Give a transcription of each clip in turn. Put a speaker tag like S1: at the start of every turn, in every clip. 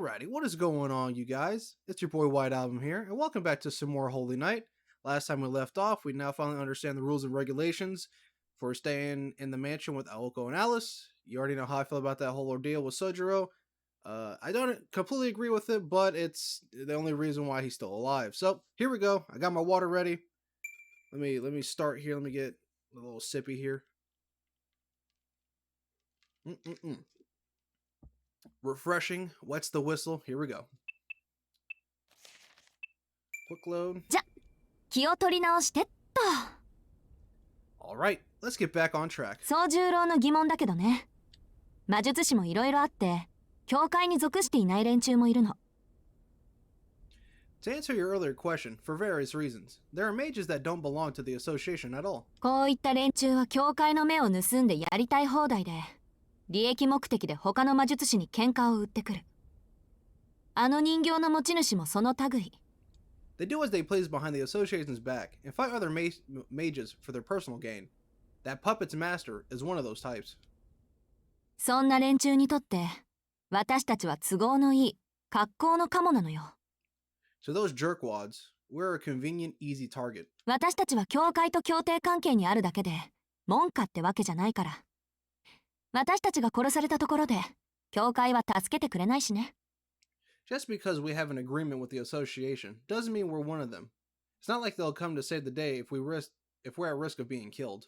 S1: Alrighty, what is going on, you guys? It's your boy White Album here, and welcome back to some more Holy Night. Last time we left off, we now finally understand the rules and regulations for staying in the mansion with Aoko and Alice. You already know how I feel about that whole ordeal with Soujyuro. I don't completely agree with it, but it's the only reason why he's still alive. So here we go. I got my water ready. Let me start here. Let me get a little sippy here. Refreshing, wets the whistle. Here we go. Quick load. Alright, let's get back on track.
S2: 総十郎の疑問だけどね。魔術師もいろいろあって、教会に属していない連中もいるの。
S1: To answer your earlier question, for various reasons, there are mages that don't belong to the association at all.
S2: こういった連中は教会の目を盗んでやりたい放題で、利益目的で他の魔術師に喧嘩を売ってくる。あの人形の持ち主もその類。
S1: They do as they please behind the association's back and fight other mages for their personal gain. That puppet's master is one of those types.
S2: そんな連中にとって、私たちは都合のいい、格好のカモなのよ。
S1: So those jerkwads, we're a convenient, easy target.
S2: 私たちは教会と協定関係にあるだけで、門下ってわけじゃないから。私たちが殺されたところで、教会は助けてくれないしね。
S1: Just because we have an agreement with the association doesn't mean we're one of them. It's not like they'll come to save the day if we're at risk of being killed.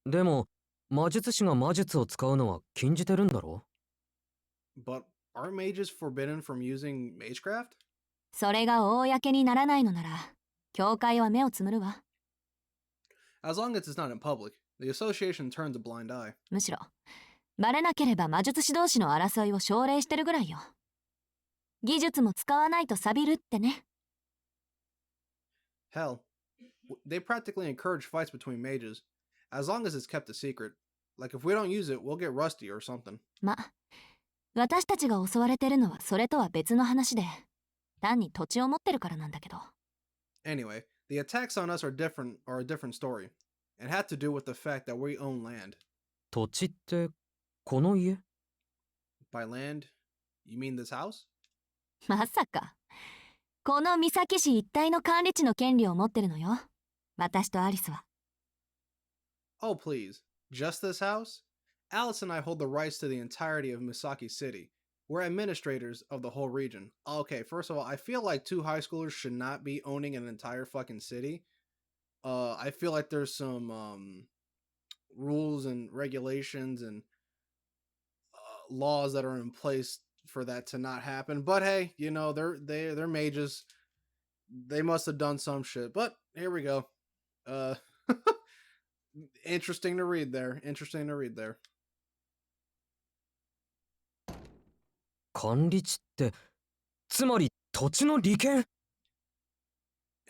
S3: でも、魔術師が魔術を使うのは禁じてるんだろ？
S1: But aren't mages forbidden from using magecraft?
S2: それが公にならないのなら、教会は目をつむるわ。
S1: As long as it's not in public, the association turns a blind eye.
S2: むしろ、バレなければ魔術師同士の争いを奨励してるぐらいよ。技術も使わないと錆びるってね。
S1: Hell, they practically encourage fights between mages, as long as it's kept a secret. Like if we don't use it, we'll get rusty or something.
S2: ま、私たちが襲われてるのはそれとは別の話で、単に土地を持ってるからなんだけど。
S1: Anyway, the attacks on us are a different story, and had to do with the fact that we own land.
S3: 土地ってこの家？
S1: By land, you mean this house?
S2: まさか。この三崎市一帯の管理地の権利を持ってるのよ。私とアリスは。
S1: Oh please, just this house? Alice and I hold the rights to the entirety of Misaki City. We're administrators of the whole region. Okay, first of all, I feel like two high schoolers should not be owning an entire fucking city. I feel like there's some rules and regulations and laws that are in place for that to not happen. But hey, you know, they're mages. They must have done some shit. But here we go. Interesting to read there.
S3: 管理地って、つまり土地の利権？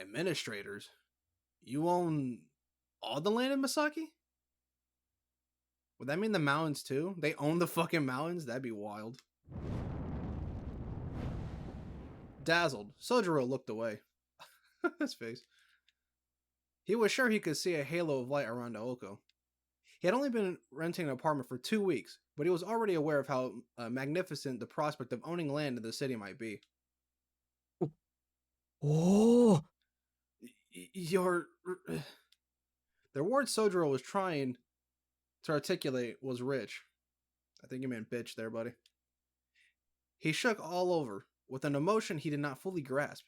S1: Administrators? You own all the land in Misaki? Would that mean the mountains too? They own the fucking mountains? That'd be wild. Dazzled, Soujyuro looked away. His face. He was sure he could see a halo of light around Aoko. He had only been renting an apartment for 2 weeks, but he was already aware of how magnificent the prospect of owning land in the city might be.
S3: Oh!
S1: The word Soujyuro was trying to articulate was rich. I think you meant bitch there, buddy. He shook all over, with an emotion he did not fully grasp.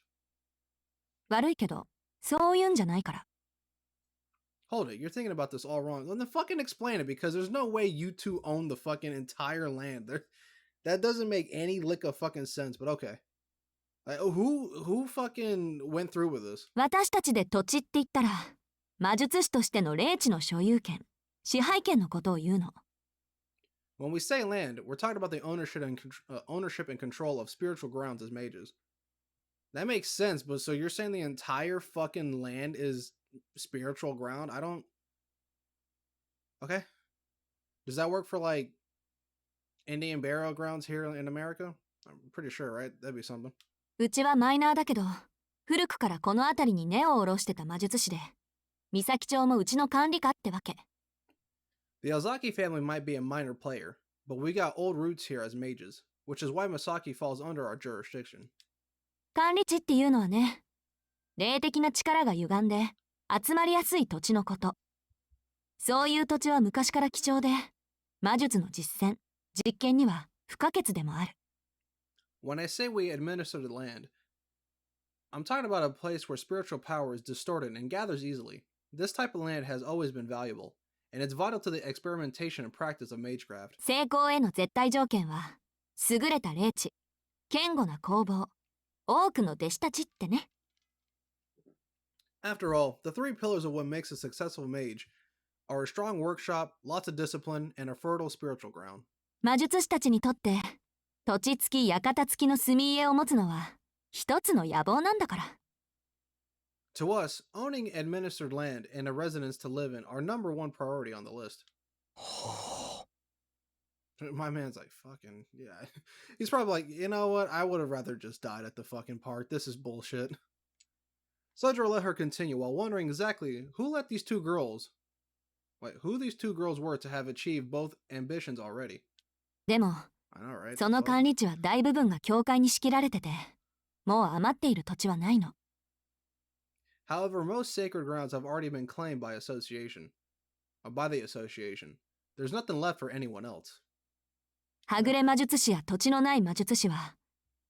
S2: 悪いけど、そういうんじゃないから。
S1: Hold it, you're thinking about this all wrong. Then fucking explain it, because there's no way you two own the fucking entire land. That doesn't make any lick of fucking sense, but okay. Who fucking went through with this?
S2: 私たちで土地って言ったら、魔術師としての霊地の所有権、支配権のことを言うの。
S1: When we say land, we're talking about the ownership and control of spiritual grounds as mages. That makes sense, but so you're saying the entire fucking land is spiritual ground? I don't... Okay. Does that work for, like, Indian burial grounds here in America? I'm pretty sure, right? That'd be something.
S2: うちはマイナーだけど、古くからこの辺りに根を下ろしてた魔術師で、三崎町もうちの管理下ってわけ。
S1: The Ozaki family might be a minor player, but we got old roots here as mages. which is why Masaki falls under our jurisdiction.
S2: 管理地っていうのはね、霊的な力が歪んで集まりやすい土地のこと。そういう土地は昔から貴重で、魔術の実践、実験には不可欠でもある。
S1: When I say we administer the land, I'm talking about a place where spiritual power is distorted and gathers easily. This type of land has always been valuable, and it's vital to the experimentation and practice of magecraft.
S2: 成功への絶対条件は、優れた霊地、堅固な工房、多くの弟子たちってね。
S1: After all, the three pillars of what makes a successful mage are a strong workshop, lots of discipline, and a fertile spiritual ground.
S2: 魔術師たちにとって、土地付き館付きの住み家を持つのは、一つの野望なんだから。
S1: To us, owning administered land and a residence to live in are number one priority on the list. My man's like, fucking, yeah. He's probably like, you know what? I would have rather just died at the fucking park. This is bullshit. Soujyuro let her continue while wondering exactly who these two girls were to have achieved both ambitions already.
S2: でも、
S1: I know, right?
S2: その管理地は大部分が教会に仕切られてて、もう余っている土地はないの。
S1: However, most sacred grounds have already been claimed by the association. There's nothing left for anyone else.
S2: はぐれ魔術師や土地のない魔術師は、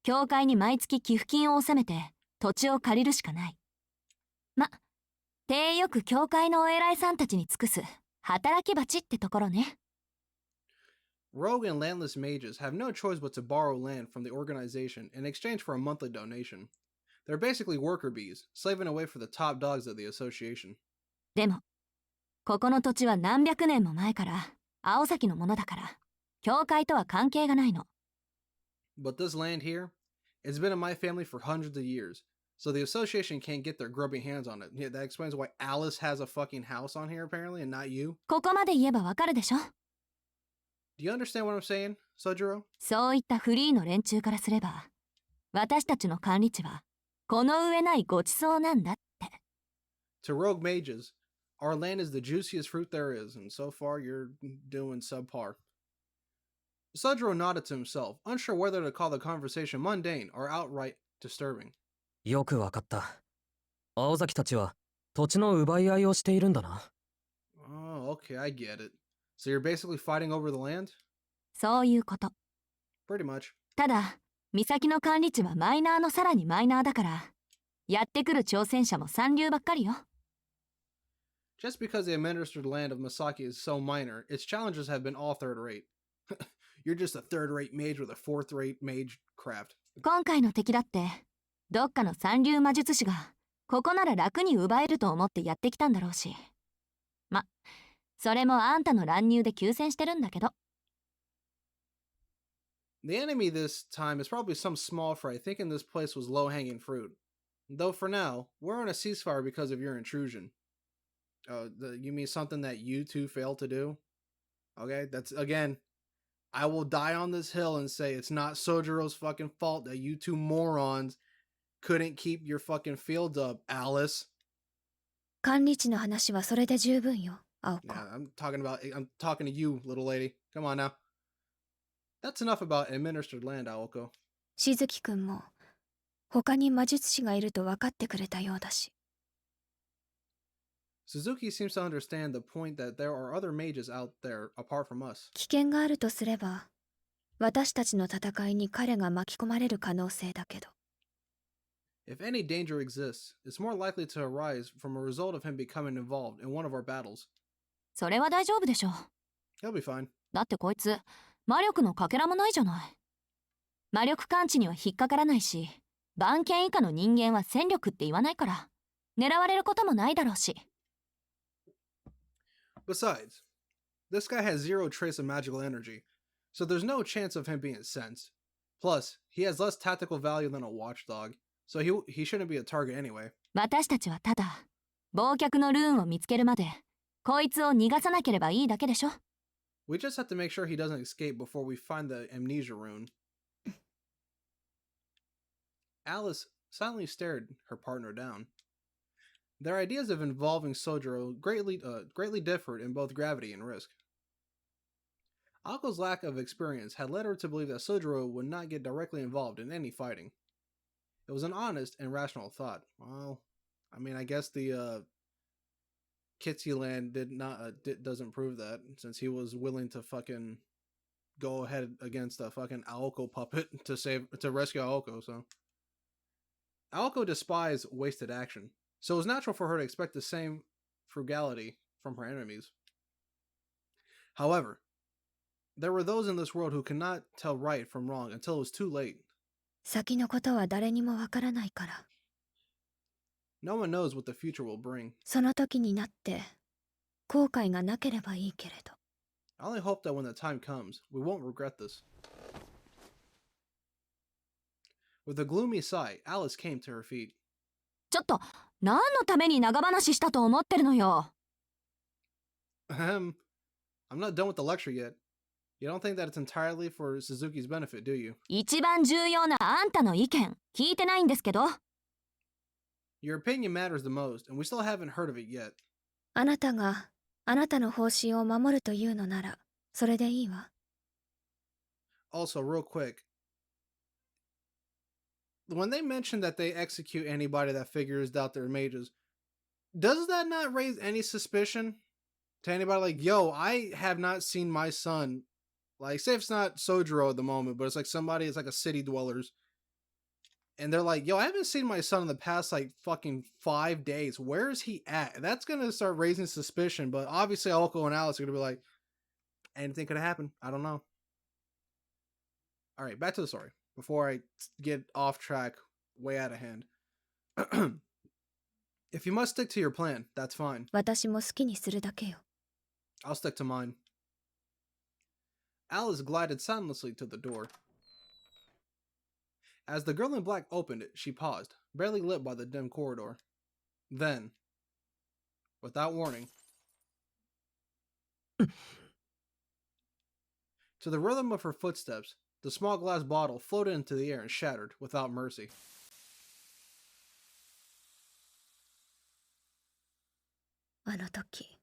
S2: 教会に毎月寄付金を納めて土地を借りるしかない。ま、手よく教会のお偉いさんたちに尽くす働き蜂ってところね。
S1: Rogue and landless mages have no choice but to borrow land from the organization in exchange for a monthly donation. They're basically worker bees, slaving away for the top dogs of the association.
S2: でも、ここの土地は何百年も前から青崎のものだから、教会とは関係がないの。
S1: But this land here, it's been in my family for hundreds of years, so the association can't get their grubby hands on it. Yeah, that explains why Alice has a fucking house on here apparently, and not you.
S2: ここまで言えばわかるでしょ。
S1: Do you understand what I'm saying, Soujyuro?
S2: そういったフリーの連中からすれば、私たちの管理地はこの上ないごちそうなんだって。
S1: To rogue mages, our land is the juiciest fruit there is, and so far you're doing subpar. Soujyuro nodded to himself, unsure whether to call the conversation mundane or outright disturbing.
S3: よくわかった。青崎たちは土地の奪い合いをしているんだな。
S1: Oh, okay, I get it. So you're basically fighting over the land?
S2: そういうこと。
S1: Pretty much.
S2: ただ、岬の管理地はマイナーのさらにマイナーだから、やってくる挑戦者も三流ばっかりよ。
S1: Just because the administered land of Misaki is so minor, its challenges have been all third-rate. You're just a third-rate mage with a fourth-rate mage craft.
S2: 今回の敵だって、どっかの三流魔術師が、ここなら楽に奪えると思ってやってきたんだろうし。ま、それもあんたの乱入で急戦してるんだけど。
S1: The enemy this time is probably some small fry thinking this place was low-hanging fruit. Though for now, we're on a ceasefire because of your intrusion. You mean something that you two failed to do? Okay, that's, again, I will die on this hill and say it's not Soujyuro's fucking fault that you two morons couldn't keep your fucking fields up, Alice.
S4: 管理地の話はそれで十分よ、青子。
S1: Yeah, I'm talking to you, little lady. Come on now. That's enough about administered land, Aoko.
S4: しずきくんも他に魔術師がいると分かってくれたようだし。
S1: Suzuki seems to understand the point that there are other mages out there apart from us.
S4: 危険があるとすれば、私たちの戦いに彼が巻き込まれる可能性だけど。
S1: If any danger exists, it's more likely to arise from a result of him becoming involved in one of our battles.
S2: それは大丈夫でしょ。
S1: He'll be fine.
S2: だってこいつ、魔力のかけらもないじゃない。魔力感知には引っかからないし、番犬以下の人間は戦力って言わないから、狙われることもないだろうし。
S1: Besides, this guy has zero trace of magical energy, so there's no chance of him being sensed. Plus, he has less tactical value than a watchdog, so he shouldn't be a target anyway.
S2: 私たちはただ、忘却のルーンを見つけるまで、こいつを逃がさなければいいだけでしょ。
S1: We just have to make sure he doesn't escape before we find the amnesia rune. Alice silently stared her partner down. Their ideas of involving Soujyuro greatly differed in both gravity and risk. Aoko's lack of experience had led her to believe that Soujyuro would not get directly involved in any fighting. It was an honest and rational thought. Well, I mean, I guess the Kitsyland doesn't prove that, since he was willing to fucking go ahead against a fucking Aoko puppet to rescue Aoko. So Aoko despised wasted action, so it was natural for her to expect the same frugality from her enemies. However, there were those in this world who could not tell right from wrong until it was too late.
S4: 先のことは誰にもわからないから。
S1: No one knows what the future will bring.
S4: その時になって後悔がなければいいけれど。
S1: I only hope that when the time comes, we won't regret this. With a gloomy sigh, Alice came to her feet.
S2: ちょっと、何のために長話したと思ってるのよ。
S1: I'm not done with the lecture yet. You don't think that it's entirely for Suzuki's benefit, do you?
S2: 一番重要なあんたの意見、聞いてないんですけど。
S1: Your opinion matters the most, and we still haven't heard of it yet.
S4: あなたがあなたの方針を守るというのならそれでいいわ。
S1: Also, real quick, when they mention that they execute anybody that figures out their mages, does that not raise any suspicion to anybody? Like, yo, I have not seen my son. Like, say if it's not Soujyuro at the moment, but it's like somebody, it's like a city dwellers. And they're like, yo, I haven't seen my son in the past, like, fucking 5 days. Where is he at? That's going to start raising suspicion. But obviously, Aoko and Alice are going to be like, anything could have happened. I don't know. All right, back to the story. Before I get off track, way out of hand. If you must stick to your plan, that's fine.
S4: 私も好きにするだけよ。
S1: I'll stick to mine. Alice glided soundlessly to the door. As the girl in black opened it, she paused, barely lit by the dim corridor. Then, without warning, to the rhythm of her footsteps, the small glass bottle floated into the air and shattered without mercy.
S4: あの時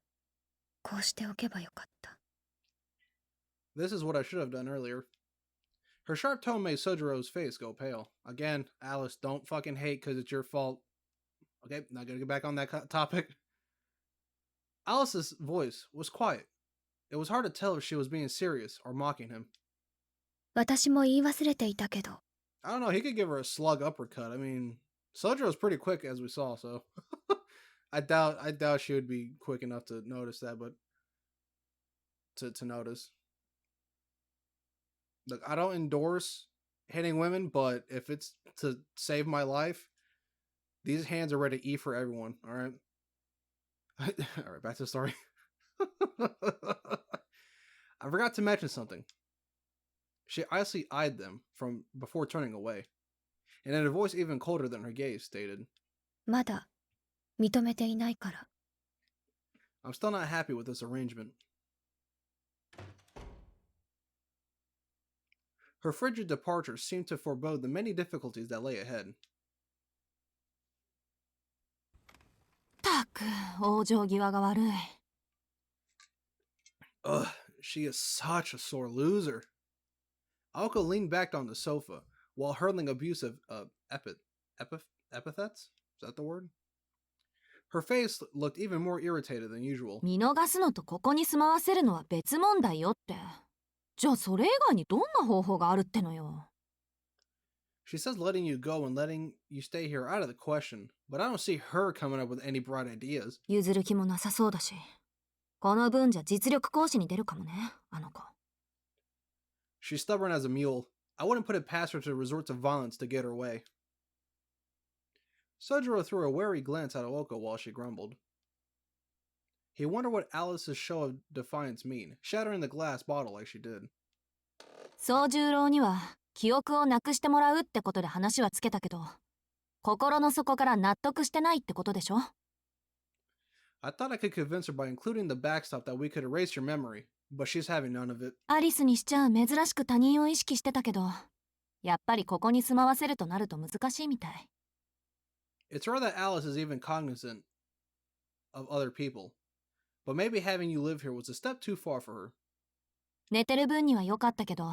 S4: こうしておけばよかった。
S1: This is what I should have done earlier. Her sharp tone made Sojuro's face go pale. Again, Alice, don't fucking hate because it's your fault. Okay, not gonna get back on that topic. Alice's voice was quiet. It was hard to tell if she was being serious or mocking him.
S4: 私も言い忘れていたけど。
S1: I don't know, he could give her a slug uppercut. I mean, Sojuro's pretty quick as we saw, so I doubt she would be quick enough to notice that, but to notice. Look, I don't endorse hitting women, but if it's to save my life, these hands are ready to eat for everyone, alright? Alright, back to the story. I forgot to mention something. She icily eyed them from before turning away, and in a voice even colder than her gaze stated,
S4: まだ認めていないから。
S1: I'm still not happy with this arrangement. Her frigid departure seemed to forebode the many difficulties that lay ahead.
S2: たく、往生際が悪い。
S1: Ugh, she is such a sore loser. Aoko leaned back on the sofa while hurling abusive epithets? Is that the word? Her face looked even more irritated than usual.
S2: 見逃すのとここに住まわせるのは別問題よって。じゃあそれ以外にどんな方法があるってのよ。
S1: She says letting you go and letting you stay here are out of the question, but I don't see her coming up with any bright ideas.
S2: 譲る気もなさそうだし。この分じゃ実力行使に出るかもね、あの子。
S1: She's stubborn as a mule. I wouldn't put it past her to resort to violence to get her way. Soujyuro threw a wary glance at Aoko while she grumbled. He wondered what Alice's show of defiance mean, shattering the glass bottle like she did.
S2: 宗十郎には記憶をなくしてもらうってことで話はつけたけど、心の底から納得してないってことでしょ？
S1: I thought I could convince her by including the backstop that we could erase your memory, but she's having none of it.
S2: アリスにしちゃ珍しく他人を意識してたけど、やっぱりここに住まわせるとなると難しいみたい。
S1: It's rare that Alice is even cognizant of other people, but maybe having you live here was a step too far for her.
S2: 寝てる分には良かったけど、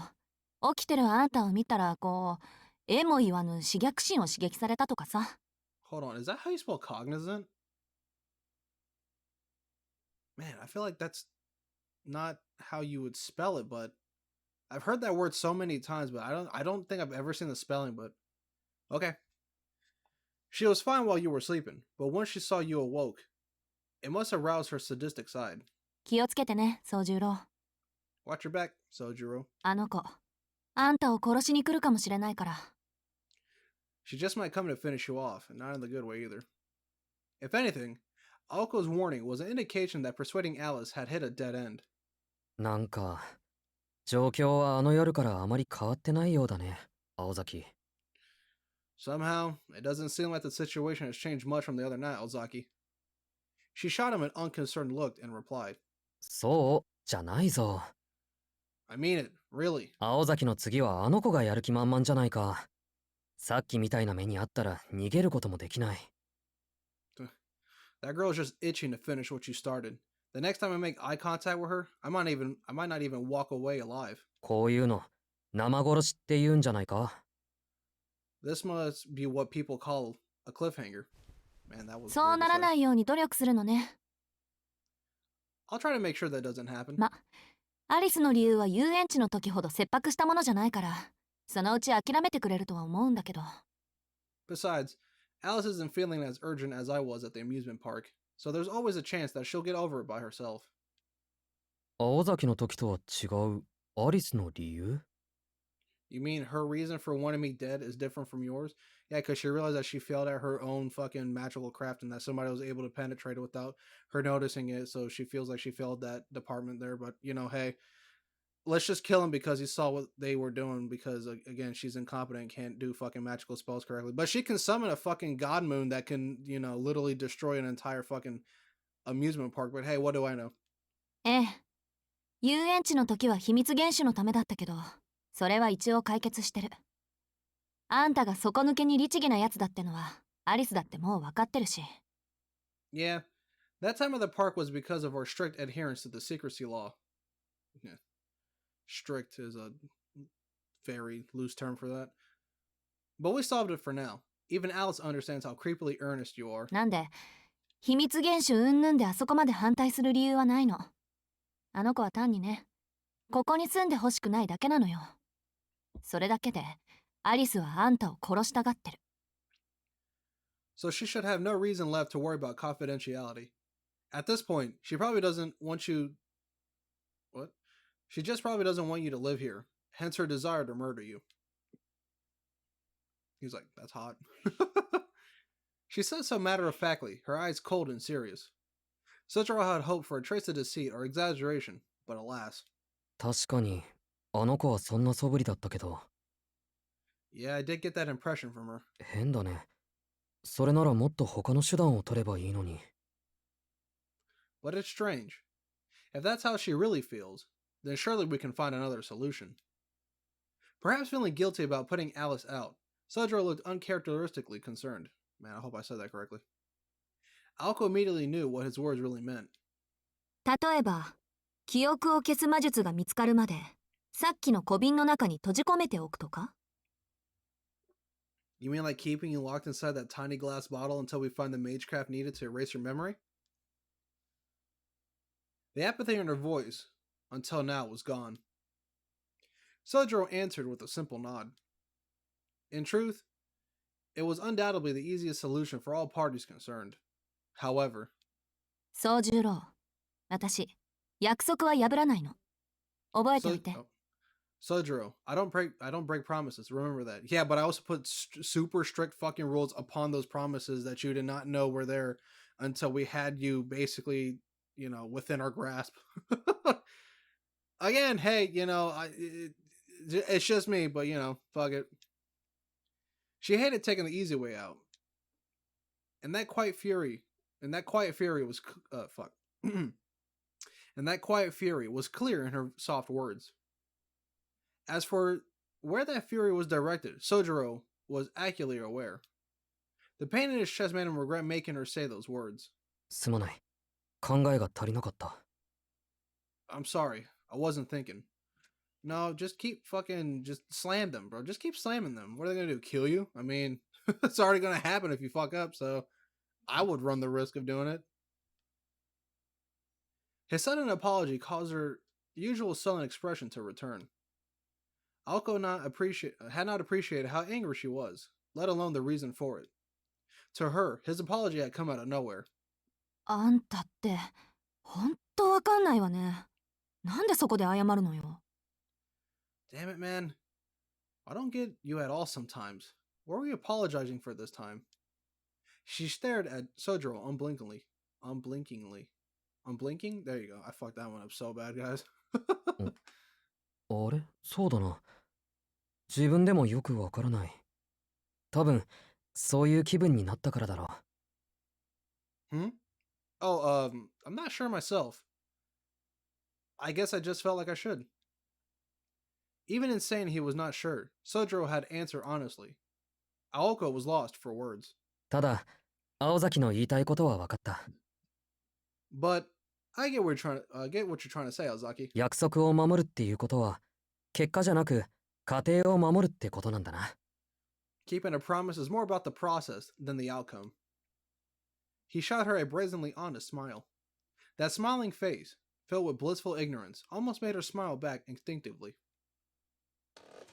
S2: 起きてるあんたを見たらこう、えも言わぬ刺激心を刺激されたとかさ。
S1: Hold on, is that how you spell cognizant? Man, I feel like that's not how you would spell it, but I've heard that word so many times, but I don't think I've ever seen the spelling, but okay. She was fine while you were sleeping, but once she saw you awoke, it must have roused her sadistic side.
S2: 気をつけてね、宗十郎。
S1: Watch your back, Soujyuro.
S2: あの子、あんたを殺しに来るかもしれないから。
S1: She just might come to finish you off, and not in the good way either. If anything, Aoko's warning was an indication that persuading Alice had hit a dead end.
S3: なんか、状況はあの夜からあまり変わってないようだね、青崎。
S1: Somehow, it doesn't seem like the situation has changed much from the other night, Ozaki. She shot him an unconcerned look and replied,
S3: そう、じゃないぞ。
S1: I mean it, really.
S3: 青崎の次はあの子がやる気満々じゃないか。さっきみたいな目にあったら逃げることもできない。
S1: That girl's just itching to finish what you started. The next time I make eye contact with her, I might not even walk away alive.
S3: こういうの、生殺しって言うんじゃないか。
S1: This must be what people call a cliffhanger. Man, that was
S2: そう
S1: weird
S2: な
S1: to
S2: ら
S1: say.
S2: ないように努力するのね。
S1: I'll try to make sure that doesn't happen.
S2: ま、アリスの理由は遊園地の時ほど切迫したものじゃないから、そのうち諦めてくれるとは思うんだけど。
S1: Besides, Alice isn't feeling as urgent as I was at the amusement park, so there's always a chance that she'll get over it by herself.
S3: 青崎の時とは違うアリスの理由？
S1: You mean her reason for wanting me dead is different from yours? Yeah, because she realized that she failed at her own fucking magical craft and that somebody was able to penetrate it without her noticing it, so she feels like she failed that department there. But, you know, hey, let's just kill him because he saw what they were doing because, again, she's incompetent and can't do fucking magical spells correctly. But she can summon a fucking god moon that can, you know, literally destroy an entire fucking amusement park. But hey, what do I know?
S2: ええ。遊園地の時は秘密厳守のためだったけど、それは一応解決してる。あんたが底抜けに律儀なやつだってのは、アリスだってもう分かってるし。
S1: Yeah, that time of the park was because of our strict adherence to the secrecy law. Yeah. Strict is a very loose term for that. But we solved it for now. Even Alice understands how creepily earnest you are.
S2: なんで、秘密厳守云々であそこまで反対する理由はないの。あの子は単にね、ここに住んでほしくないだけなのよ。それだけで、アリスはあんたを殺したがってる。
S1: So she should have no reason left to worry about confidentiality. At this point, she probably doesn't want you... What? She just probably doesn't want you to live here, hence her desire to murder you. He's like, that's hot. She says so matter-of-factly, her eyes cold and serious. Soujyuro had hoped for a trace of deceit or exaggeration, but alas.
S3: 確かに、あの子はそんな素振りだったけど。
S1: Yeah, I did get that impression from her.
S3: 変だね。それならもっと他の手段を取ればいいのに。
S1: But it's strange. If that's how she really feels, then surely we can find another solution. Perhaps feeling guilty about putting Alice out, Soujyuro looked uncharacteristically concerned. Man, I hope I said that correctly. Aoko immediately knew what his words really meant.
S2: 例えば、記憶を消す魔術が見つかるまで、さっきの小瓶の中に閉じ込めておくとか？
S1: You mean like keeping you locked inside that tiny glass bottle until we find the magecraft needed to erase your memory? The apathy in her voice, until now, was gone. Soujyuro answered with a simple nod. In truth, it was undoubtedly the easiest solution for all parties concerned. However,
S2: 宗十郎、私、約束は破らないの。覚えておいて。
S1: Soujyuro, I don't break promises. Remember that. Yeah, but I also put super strict fucking rules upon those promises that you did not know were there until we had you basically, you know, within our grasp. Again, hey, you know, it's just me, but you know, fuck it. She hated taking the easy way out, and that quiet fury was fuck. And that quiet fury was clear in her soft words. As for where that fury was directed, Soujyuro was acutely aware. The pain in his chest made him regret making her say those words.
S3: すまない。考えが足りなかった。
S1: I'm sorry, I wasn't thinking. No, just keep fucking just slam them, bro. Just keep slamming them. What are they gonna do? Kill you? I mean, it's already gonna happen if you fuck up, so I would run the risk of doing it. His sudden apology caused her usual sullen expression to return. Aoko had not appreciated how angry she was, let alone the reason for it. To her, his apology had come out of nowhere.
S2: あんたって、ほんとわかんないわね。なんでそこで謝るのよ。
S1: Damn it, man. I don't get you at all sometimes. What are we apologizing for this time? She stared at Soujyuro unblinkingly. Unblinking? There you go. I fucked that one up so bad, guys.
S3: あれそうだな。自分でもよくわからない。多分、そういう気分になったからだろう。
S1: Hmm? Oh, I'm not sure myself. I guess I just felt like I should. Even in saying he was not sure, Soujyuro had answered honestly. Aoko was lost for words.
S3: ただ、青崎の言いたいことは分かった。
S1: But I get what you're trying to say, Ozaki.
S3: 約束を守るっていうことは、結果じゃなく、過程を守るってことなんだな。
S1: Keeping a promise is more about the process than the outcome. He shot her a brazenly honest smile. That smiling face, filled with blissful ignorance, almost made her smile back instinctively.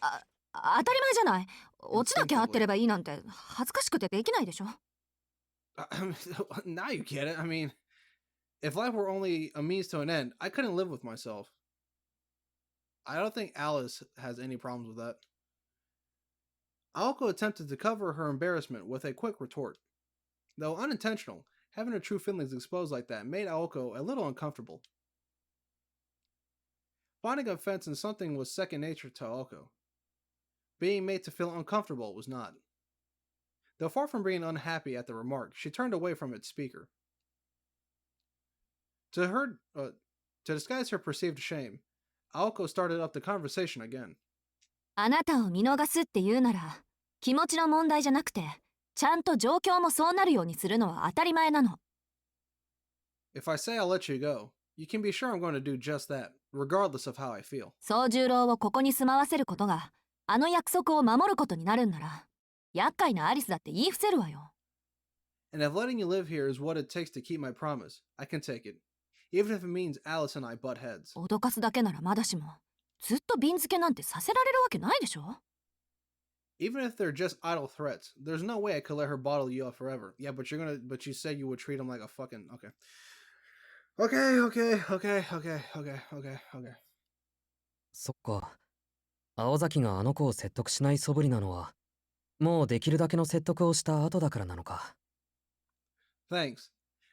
S2: 当たり前じゃない。オチだけ合ってればいいなんて恥ずかしくてできないでしょ。
S1: Now you get it. I mean, if life were only a means to an end, I couldn't live with myself. I don't think Alice has any problems with that. Aoko attempted to cover her embarrassment with a quick retort. Though unintentional, having her true feelings exposed like that made Aoko a little uncomfortable. Finding offense in something was second nature to Aoko. Being made to feel uncomfortable was not. Though far from being unhappy at the remark, she turned away from its speaker. To disguise her perceived shame, Aoko started up the conversation again.
S2: あなたを見逃すって言うなら、気持ちの問題じゃなくて、ちゃんと状況もそうなるようにするのは当たり前なの。
S1: If I say I'll let you go, you can be sure I'm going to do just that, regardless of how I feel.
S2: 宗十郎をここに住まわせることが、あの約束を守ることになるんなら、厄介なアリスだって言い伏せるわよ。
S1: And if letting you live here is what it takes to keep my promise, I can take it. Even if it means Alice and I butt heads.
S2: 脅かすだけならまだしも、ずっと瓶漬けなんてさせられるわけないでしょ。
S1: Even if they're just idle threats, there's no way I could let her bottle you up forever. Yeah, but you said you would treat him like a fucking, okay. Okay.
S3: そっか。青崎があの子を説得しない素振りなのは、もうできるだけの説得をした後だからなのか。
S1: Thanks.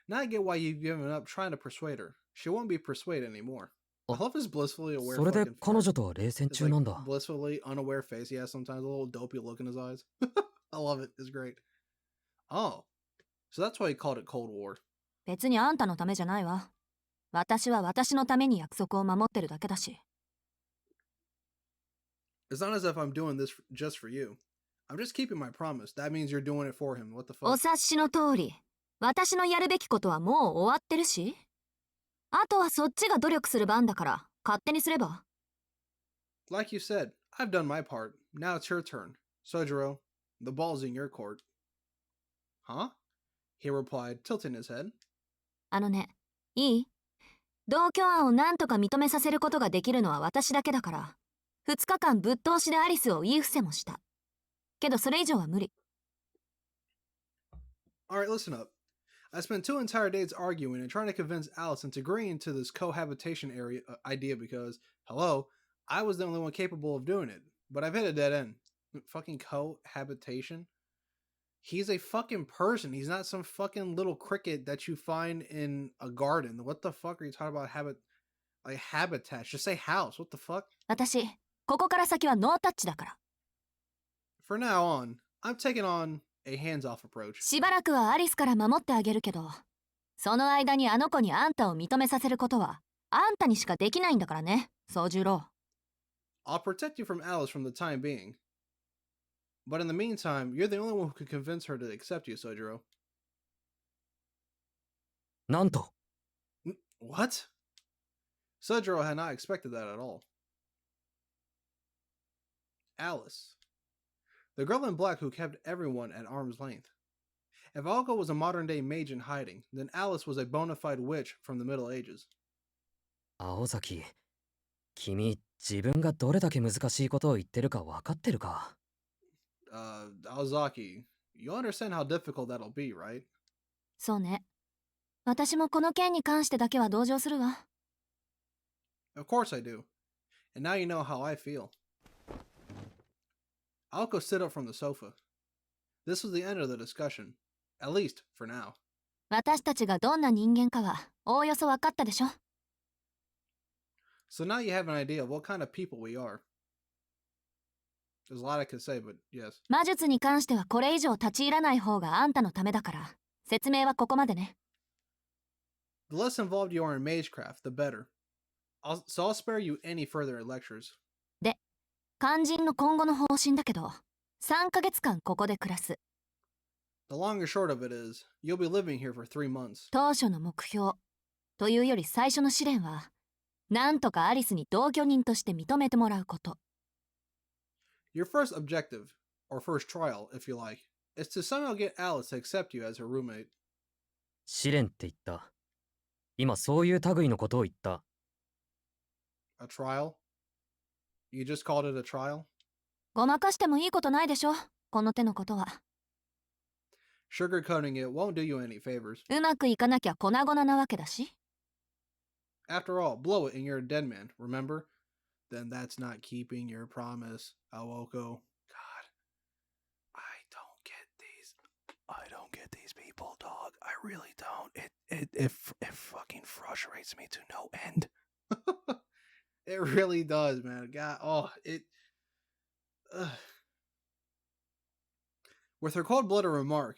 S1: Now I get why you've given up trying to persuade her. She won't be persuaded anymore. I love his blissfully aware
S3: それで
S1: fucking
S3: 彼
S1: face.
S3: 女と冷戦
S1: It's
S3: 中なんだ。
S1: like blissfully unaware face. He has sometimes a little dopey look in his eyes. I love it. It's great. Oh. So that's why he called it Cold War.
S2: 別にあんたのためじゃないわ。私は私のために約束を守ってるだけだし。
S1: It's not as if I'm doing this just for you. I'm just keeping my promise. That means you're doing it for him. What the
S2: お
S1: fuck?
S2: 察しの通り、私のやるべきことはもう終わってるし。あとはそっちが努力する番だから、勝手にすれば。
S1: Like you said, I've done my part. Now it's your turn. Soujyuro, the ball's in your court. Huh? He replied, tilting his head.
S2: あのね、いい？同居案をなんとか認めさせることができるのは私だけだから、2日間ぶっ通しでアリスを言い伏せもした。けどそれ以上は無理。
S1: Alright, listen up. I spent 2 entire days arguing and trying to convince Alice into agreeing to this cohabitation idea because, hello, I was the only one capable of doing it. But I've hit a dead end. Fucking cohabitation? He's a fucking person. He's not some fucking little cricket that you find in a garden. What the fuck are you talking about? Habitat. Just say house. What the fuck?
S2: 私、ここから先はノータッチだから。
S1: For now on, I'm taking on a hands-off approach.
S2: しばらくはアリスから守ってあげるけど、その間にあの子にあんたを認めさせることは、あんたにしかできないんだからね、宗十郎。
S1: I'll protect you from Alice from the time being. But in the meantime, you're the only one who could convince her to accept you, Soujyuro.
S3: なんと。
S1: What? Soujyuro had not expected that at all. Alice. The girl in black who kept everyone at arm's length. If Aoko was a modern-day mage in hiding, then Alice was a bona fide witch from the Middle Ages.
S3: 青崎、君、自分がどれだけ難しいことを言ってるか分かってるか？
S1: Aozaki, you understand how difficult that'll be, right?
S2: そうね。私もこの件に関してだけは同情するわ。
S1: Of course I do. And now you know how I feel. Aoko stood up from the sofa. This was the end of the discussion. At least, for now.
S2: 私たちがどんな人間かは、おおよそ分かったでしょ。
S1: So now you have an idea of what kind of people we are. There's a lot I could say, but yes.
S2: 魔術に関してはこれ以上立ち入らない方があんたのためだから、説明はここまでね。
S1: The less involved you are in magecraft, the better. So I'll spare you any further lectures.
S2: で、肝心の今後の方針だけど、3ヶ月間ここで暮らす。
S1: The long and short of it is, you'll be living here for 3 months.
S2: 当初の目標というより最初の試練は、なんとかアリスに同居人として認めてもらうこと。
S1: Your first objective, or first trial, if you like, is to somehow get Alice to accept you as her roommate.
S3: 試練って言った。今そういう類のことを言った。
S1: A trial? You just called it a trial?
S2: ごまかしてもいいことないでしょ、この手のことは。
S1: Sugarcoating it won't do you any favors.
S2: うまくいかなきゃ粉々なわけだし。
S1: After all, blow it and you're a dead man, remember? Then that's not keeping your promise, Aoko. God. I don't get these people, dog. I really don't. It fucking frustrates me to no end. It really does, man. God, With her cold-blooded remark,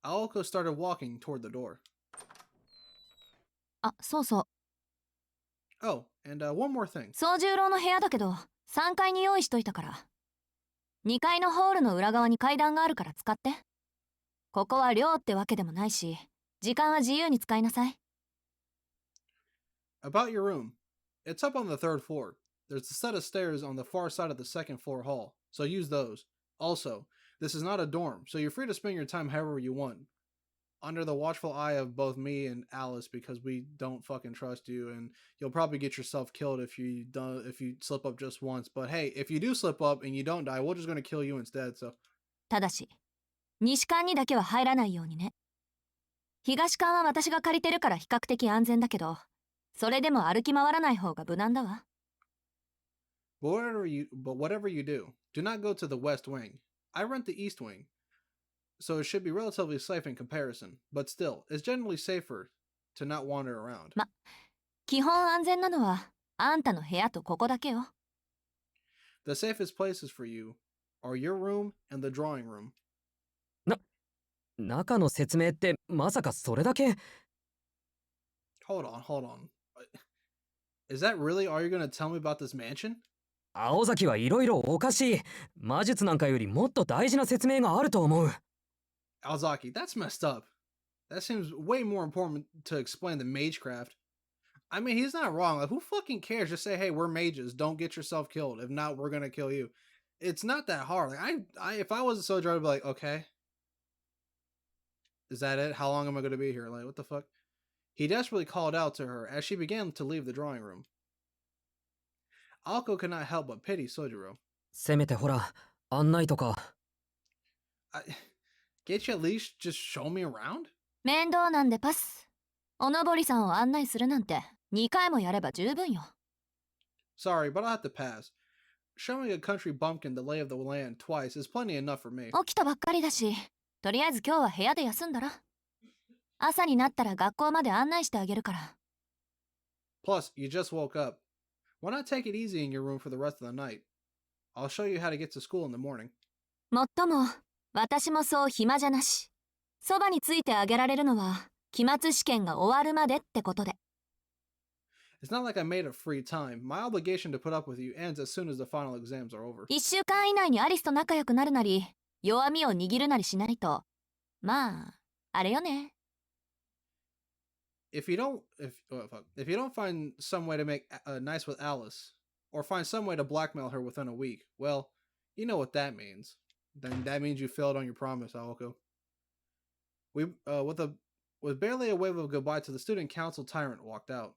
S1: Aoko started walking toward the door.
S2: あ、そうそう。
S1: Oh, and one more thing.
S2: 宗十郎の部屋だけど、3階に用意しといたから。2階のホールの裏側に階段があるから使って。ここは寮ってわけでもないし、時間は自由に使いなさい。
S1: About your room. It's up on the 3rd floor. There's a set of stairs on the far side of the 2nd floor hall, so use those. Also, this is not a dorm, so you're free to spend your time however you want. Under the watchful eye of both me and Alice, because we don't fucking trust you, and you'll probably get yourself killed if you slip up just once. But hey, if you do slip up and you don't die, we're just gonna kill you instead. So.
S2: ただし、西館にだけは入らないようにね。東館は私が借りてるから比較的安全だけど、それでも歩き回らない方が無難だわ。
S1: But whatever you do, do not go to the west wing. I rent the east wing, so it should be relatively safe in comparison. But still, it's generally safer to not wander around.
S2: 基本安全なのはあんたの部屋とここだけよ。
S1: The safest places for you are your room and the drawing room.
S3: 中の説明ってまさかそれだけ？
S1: Hold on. Is that really all you're gonna tell me about this mansion?
S3: 青崎はいろいろおかしい。魔術なんかよりもっと大事な説明があると思う。
S1: Aozaki, that's messed up. That seems way more important to explain than magecraft. I mean, he's not wrong. Like, who fucking cares? Just say, hey, we're mages. Don't get yourself killed. If not, we're gonna kill you. It's not that hard. Like, if I was a soldier, I'd be like, okay. Is that it? How long am I gonna be here? Like, what the fuck? He desperately called out to her as she began to leave the drawing room. Aoko could not help but pity Soujyuro.
S3: せめてほら、案内とか。
S1: Can't you at least just show me around?
S2: 面倒なんでパス。おのぼりさんを案内するなんて2回もやれば十分よ。
S1: Sorry, but I'll have to pass. Showing a country bumpkin the lay of the land twice is plenty enough for me.
S2: 起きたばっかりだし、とりあえず今日は部屋で休んだら。朝になったら学校まで案内してあげるから。
S1: Plus, you just woke up. Why not take it easy in your room for the rest of the night? I'll show you how to get to school in the morning.
S2: もっとも、私もそう暇じゃなし。そばについてあげられるのは、期末試験が終わるまでってことで。
S1: It's not like I made up free time. My obligation to put up with you ends as soon as the final exams are over.
S2: 1週間以内にアリスと仲良くなるなり、弱みを握るなりしないと。まあ、あれよね。
S1: If you don't find some way to make nice with Alice, or find some way to blackmail her within a week, well, You know what that means. Then that means you failed on your promise, Aoko. With barely a wave of goodbye to the student council, Tyrant walked out.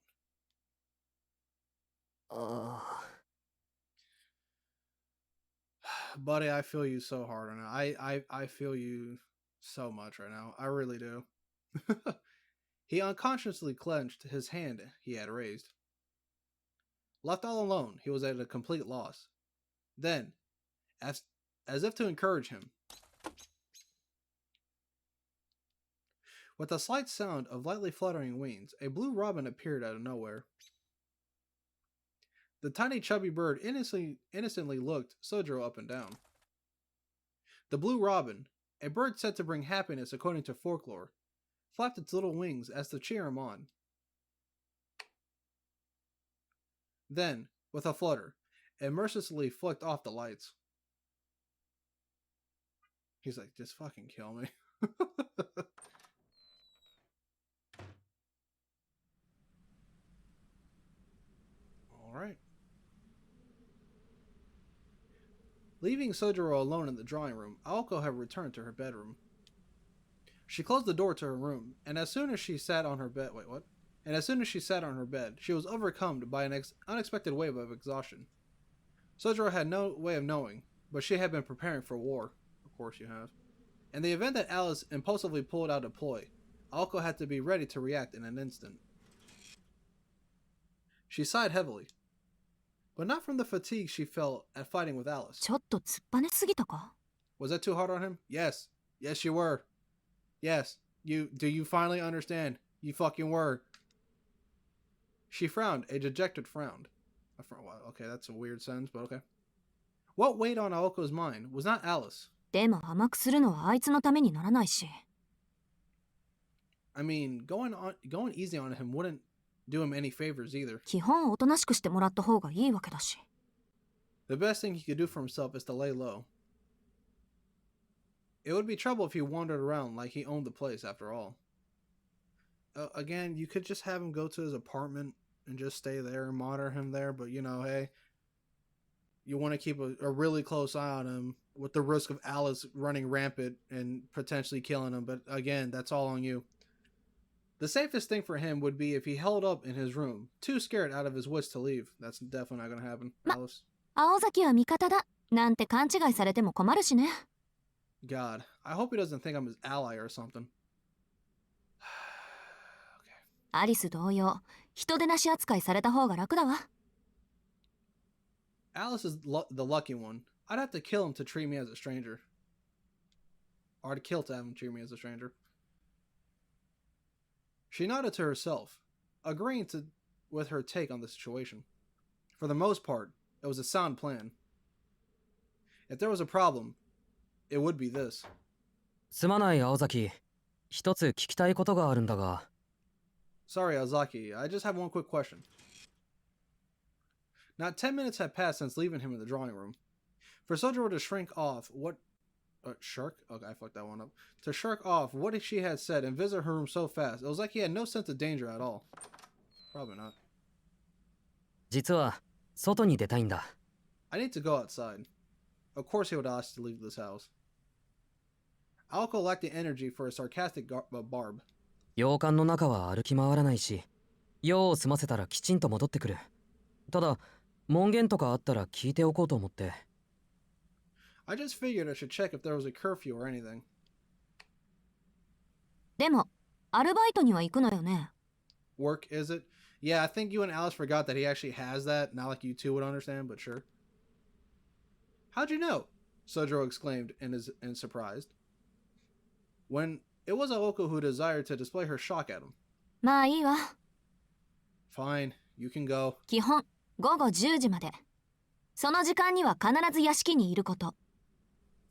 S1: Buddy, I feel you so hard right now. I feel you so much right now. I really do. He unconsciously clenched his hand he had raised. Left all alone, he was at a complete loss. Then, as if to encourage him, with a slight sound of lightly fluttering wings, a blue robin appeared out of nowhere. The tiny chubby bird innocently looked Soujyuro up and down. The blue robin, a bird said to bring happiness according to folklore, flapped its little wings as to cheer him on. Then, with a flutter, it mercilessly flicked off the lights. He's like, just fucking kill me. Alright. Leaving Soujyuro alone in the drawing room, Aoko had returned to her bedroom. She closed the door to her room, and as soon as she sat on her bed, she was overcome by an unexpected wave of exhaustion. Soujyuro had no way of knowing, but she had been preparing for war. Of course you have. In the event that Alice impulsively pulled out a ploy, Aoko had to be ready to react in an instant. She sighed heavily, but not from the fatigue she felt at fighting with Alice.
S2: ちょっと突っぱねすぎたか?
S1: Was that too hard on him? Yes. Yes, you were. Yes. Do you finally understand? You fucking were. She frowned, a dejected frown. Okay, that's a weird sentence, but okay. What weighed on Aoko's mind was not Alice.
S2: でも甘くするのはあいつのためにならないし。
S1: I mean, going easy on him wouldn't do him any favors either.
S2: 基本おとなしくしてもらった方がいいわけだし。
S1: The best thing he could do for himself is to lay low. It would be trouble if he wandered around like he owned the place after all. Again, you could just have him go to his apartment and just stay there and monitor him there, but you know, hey, you want to keep a really close eye on him with the risk of Alice running rampant and potentially killing him, but again, that's all on you. The safest thing for him would be if he held up in his room, too scared out of his wits to leave. That's definitely not going to happen, Alice.
S2: 青崎は味方だなんて勘違いされても困るしね。
S1: God, I hope he doesn't think I'm his ally or something.
S2: アリス同様、人手なし扱いされた方が楽だわ。
S1: Alice is the lucky one. I'd have to kill him to treat me as a stranger. Or I'd kill to have him treat me as a stranger. She nodded to herself, agreeing with her take on the situation. For the most part, it was a sound plan. If there was a problem, it would be this.
S3: すまない青崎、一つ聞きたいことがあるんだが。
S1: Sorry, Ozaki, I just have one quick question. Not 10 minutes had passed since leaving him in the drawing room. For Soujyuro to shrink off shirk? Okay, I fucked that one up. To shirk off what she had said and visit her room so fast, it was like he had no sense of danger at all. Probably not.
S3: 実は外に出たいんだ。
S1: I need to go outside. Of course he would ask to leave this house. Aoko lacked the energy for a sarcastic barb.
S3: 洋館の中は歩き回らないし、用を済ませたらきちんと戻ってくる。ただ、門限とかあったら聞いておこうと思って。
S1: I just figured I should check if there was a curfew or anything.
S2: でも、アルバイトには行くのよね。
S1: Work, is it? Yeah, I think you and Alice forgot that he actually has that. Not like you two would understand, but sure. How'd you know? Soujyuro exclaimed in surprise. When it was Aoko who desired to display her shock at him.
S2: まあいいわ。
S1: Fine, you can go.
S2: 基本、午後10時まで。その時間には必ず屋敷にいること。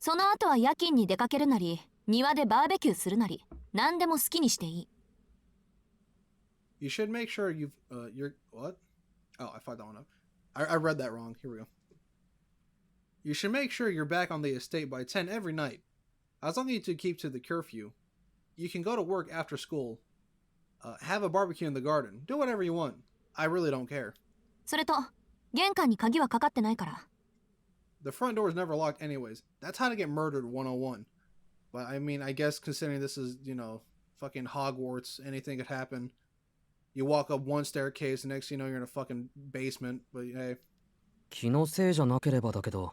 S2: その後は夜勤に出かけるなり、庭でバーベキューするなり、何でも好きにしていい。
S1: You should make sure you're what? Oh, I fucked that one up. I read that wrong. Here we go. You should make sure you're back on the estate by 10 every night. As long as you keep to the curfew, you can go to work after school, have a barbecue in the garden, do whatever you want. I really don't care.
S2: それと、玄関に鍵はかかってないから。
S1: The front door is never locked anyways. That's how to get murdered 101. But I mean, I guess considering this is, you know, fucking Hogwarts, anything could happen. You walk up one staircase, and next thing you know, you're in a fucking basement. But hey.
S3: 気のせいじゃなければだけど。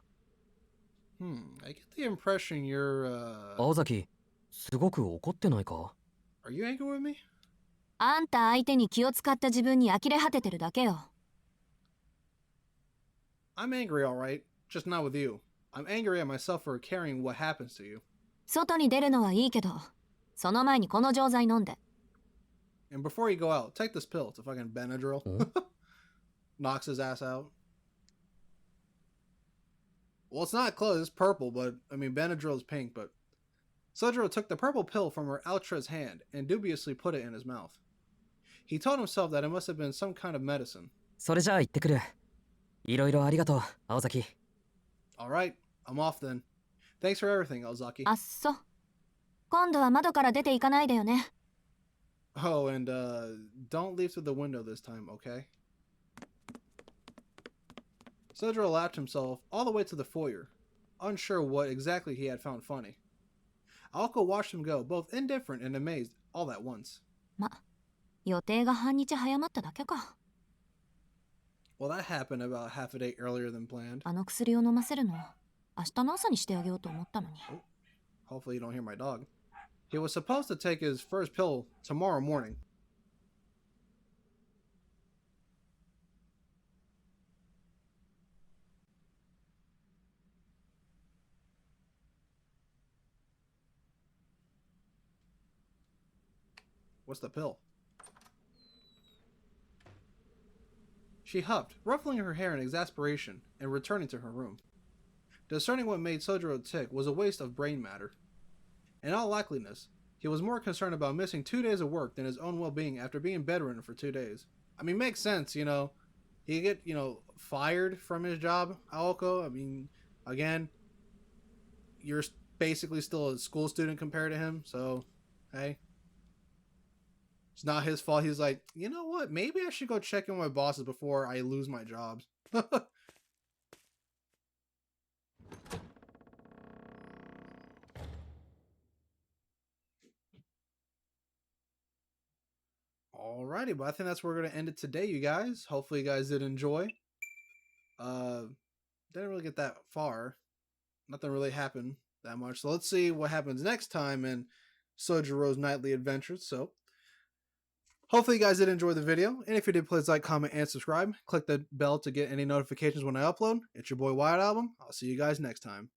S1: I get the impression you're,
S3: 青崎、すごく怒ってないか？
S1: Are you angry with me?
S2: あんた相手に気を使った自分に呆れ果ててるだけよ。
S1: I'm angry, alright. Just not with you. I'm angry at myself for caring what happens to you.
S2: 外に出るのはいいけど、その前にこの錠剤飲んで。
S1: And before you go out, take this pill. It's a fucking Benadryl. Knocks his ass out. Well, it's not close. It's purple, but I mean, Benadryl is pink. But Soujyuro took the purple pill from her outstretched hand and dubiously put it in his mouth. He told himself that it must have been some kind of medicine.
S3: それじゃあ行ってくる。いろいろありがとう、青崎。
S1: All right, I'm off then. Thanks for everything, Ozaki.
S2: あっそ。今度は窓から出ていかないでよね。
S1: Oh, and don't leave through the window this time, okay? Soujyuro laughed himself all the way to the foyer, unsure what exactly he had found funny. Aoko watched him go, both indifferent and amazed, all at once.
S2: ま、予定が半日早まっただけか。
S1: Well, that happened about half a day earlier than planned.
S2: あの薬を飲ませるの、明日の朝にしてあげようと思ったのに。
S1: Hopefully you don't hear my dog. He was supposed to take his first pill tomorrow morning. What's the pill? She huffed, ruffling her hair in exasperation and returning to her room. Discerning what made Soujyuro tick was a waste of brain matter. In all likeliness, he was more concerned about missing 2 days of work than his own well-being after being bedridden for 2 days. I mean, makes sense, you know. He get, you know, fired from his job, Aoko. I mean, again, you're basically still a school student compared to him, so, hey. It's not his fault. He's like, you know what? Maybe I should go check in with my bosses before I lose my jobs. Alrighty, but I think that's where we're gonna end it today, you guys. Hopefully you guys did enjoy. Didn't really get that far. Nothing really happened that much. So let's see what happens next time in Soujyuro's nightly adventures. So hopefully you guys did enjoy the video. And if you did, please like, comment, and subscribe. Click the bell to get any notifications when I upload. It's your boy WhiteAlbum. I'll see you guys next time.